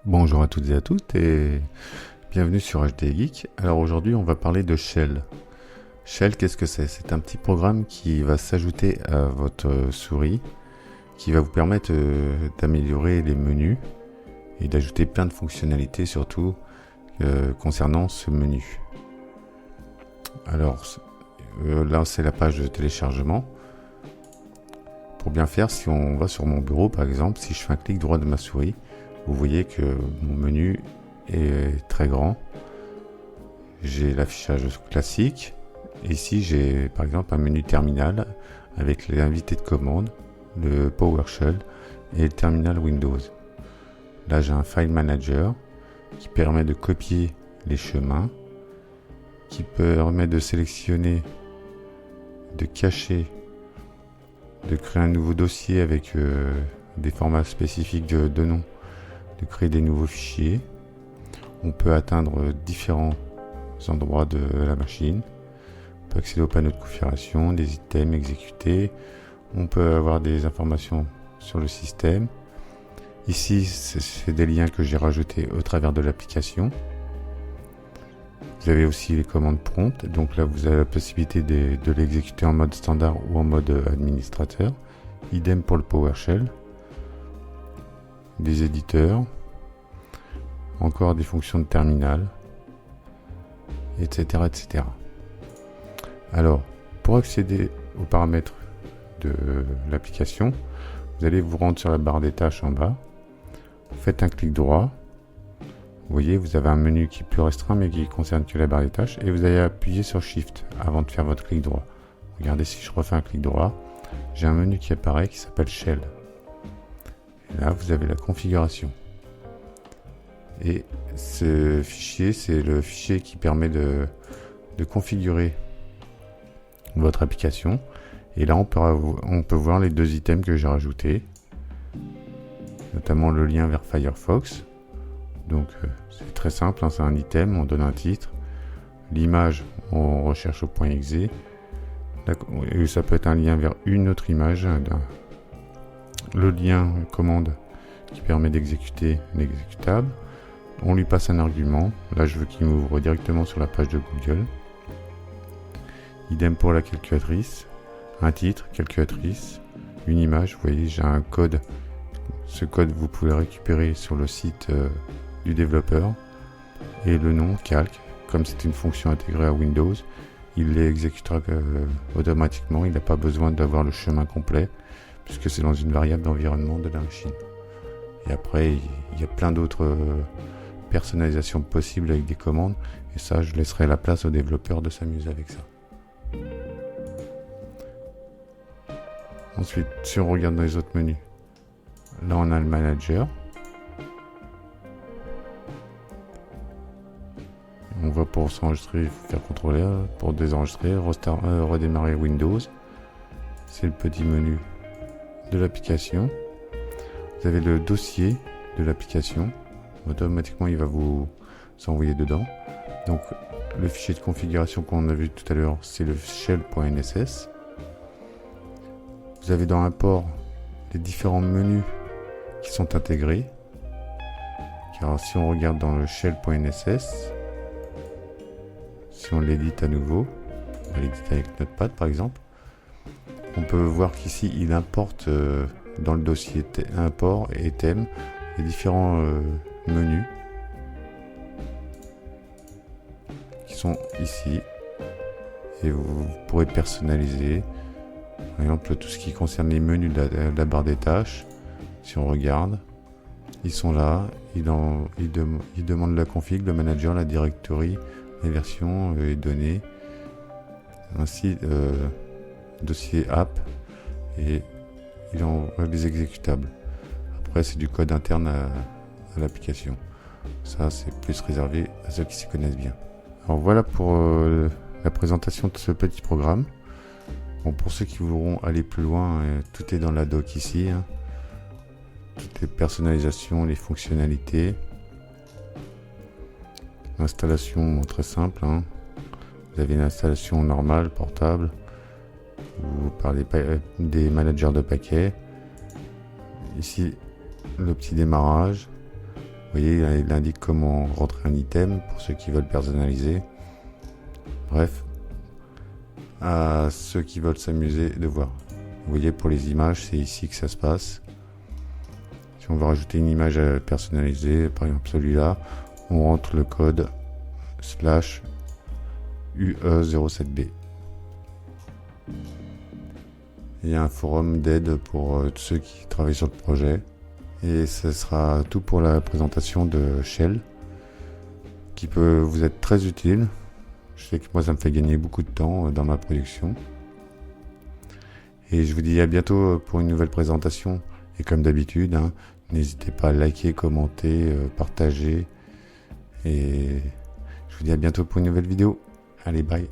Bonjour à toutes et à toutes et bienvenue sur HD Geek. Alors aujourd'hui on va parler de Shell. Shell, qu'est-ce que c'est? C'est un petit programme qui va s'ajouter à votre souris, qui va vous permettre d'améliorer les menus et d'ajouter plein de fonctionnalités surtout concernant ce menu. Alors là c'est la page de téléchargement. Pour bien faire, si on va sur mon bureau par exemple, si je fais un clic droit de ma souris, vous voyez que mon menu est très grand. J'ai l'affichage classique. Ici, j'ai par exemple un menu terminal avec l'invité de commande, le PowerShell et le terminal Windows. Là, j'ai un file manager qui permet de copier les chemins, qui permet de sélectionner, de cacher, de créer un nouveau dossier avec des formats spécifiques de nom, de créer des nouveaux fichiers. On peut atteindre différents endroits de la machine. On peut accéder au panneau de configuration, des items exécutés. On peut avoir des informations sur le système. Ici, c'est des liens que j'ai rajoutés au travers de l'application. Vous avez aussi les commandes prompt. Donc là, vous avez la possibilité de l'exécuter en mode standard ou en mode administrateur. Idem pour le PowerShell. Des éditeurs. Encore des fonctions de terminal. Etc. etc. Alors, pour accéder aux paramètres de l'application, vous allez vous rendre sur la barre des tâches en bas. Faites un clic droit. Vous voyez, vous avez un menu qui est plus restreint mais qui concerne que la barre des tâches. Et vous allez appuyer sur Shift avant de faire votre clic droit. Regardez, si je refais un clic droit, j'ai un menu qui apparaît qui s'appelle Shell. Et là, vous avez la configuration. Et ce fichier, c'est le fichier qui permet de configurer votre application. Et là, on peut voir les deux items que j'ai rajoutés, notamment le lien vers Firefox. Donc, c'est très simple, hein, c'est un item, on donne un titre. L'image, on recherche au point .exe. Et ça peut être un lien vers une autre image. Le lien commande qui permet d'exécuter l'exécutable. On lui passe un argument. Là, je veux qu'il m'ouvre directement sur la page de Google. Idem pour la calculatrice. Un titre, calculatrice, une image. Vous voyez, j'ai un code. Ce code, vous pouvez récupérer sur le site du développeur. Et le nom, calque. Comme c'est une fonction intégrée à Windows, il l'exécutera automatiquement. Il n'a pas besoin d'avoir le chemin complet, puisque c'est dans une variable d'environnement de la machine. Et après, il y a plein d'autres personnalisations possibles avec des commandes. Et ça, je laisserai la place aux développeurs de s'amuser avec ça. Ensuite, si on regarde dans les autres menus, là on a le manager. On va pour s'enregistrer, faire contrôler, pour désenregistrer, redémarrer Windows. C'est le petit menu de l'application. Vous avez le dossier de l'application. Automatiquement, il va vous envoyer dedans. Donc, le fichier de configuration qu'on a vu tout à l'heure, c'est le shell.nss. Vous avez dans l'import les différents menus qui sont intégrés. Car si on regarde dans le shell.nss, si on l'édite à nouveau, on va l'éditer avec Notepad par exemple, on peut voir qu'ici il importe dans le dossier import et thème les différents menus qui sont ici, et vous pourrez personnaliser par exemple tout ce qui concerne les menus de la barre des tâches. Si on regarde, ils sont là, ils demandent la config, le manager, la directory, les versions, les données, ainsi dossier app, et il envoie les exécutables. Après, c'est du code interne à l'application. Ça, c'est plus réservé à ceux qui s'y connaissent bien. Alors voilà pour la présentation de ce petit programme. Bon, pour ceux qui voudront aller plus loin, tout est dans la doc ici, hein. Toutes les personnalisations, les fonctionnalités. L'installation très simple, hein. Vous avez une installation normale, portable. Vous parlez des managers de paquets. Ici, le petit démarrage. voyez, il indique comment rentrer un item pour ceux qui veulent personnaliser. Bref, à ceux qui veulent s'amuser de voir. Vous voyez, pour les images, c'est ici que ça se passe. Si on veut rajouter une image personnalisée, par exemple celui-là, on rentre le code /UE07B. Il y a un forum d'aide pour tous ceux qui travaillent sur le projet. Et ce sera tout pour la présentation de Shell, qui peut vous être très utile. Je sais que moi, ça me fait gagner beaucoup de temps dans ma production. Et je vous dis à bientôt pour une nouvelle présentation. Et comme d'habitude, n'hésitez pas à liker, commenter, partager. Et je vous dis à bientôt pour une nouvelle vidéo. Allez, bye.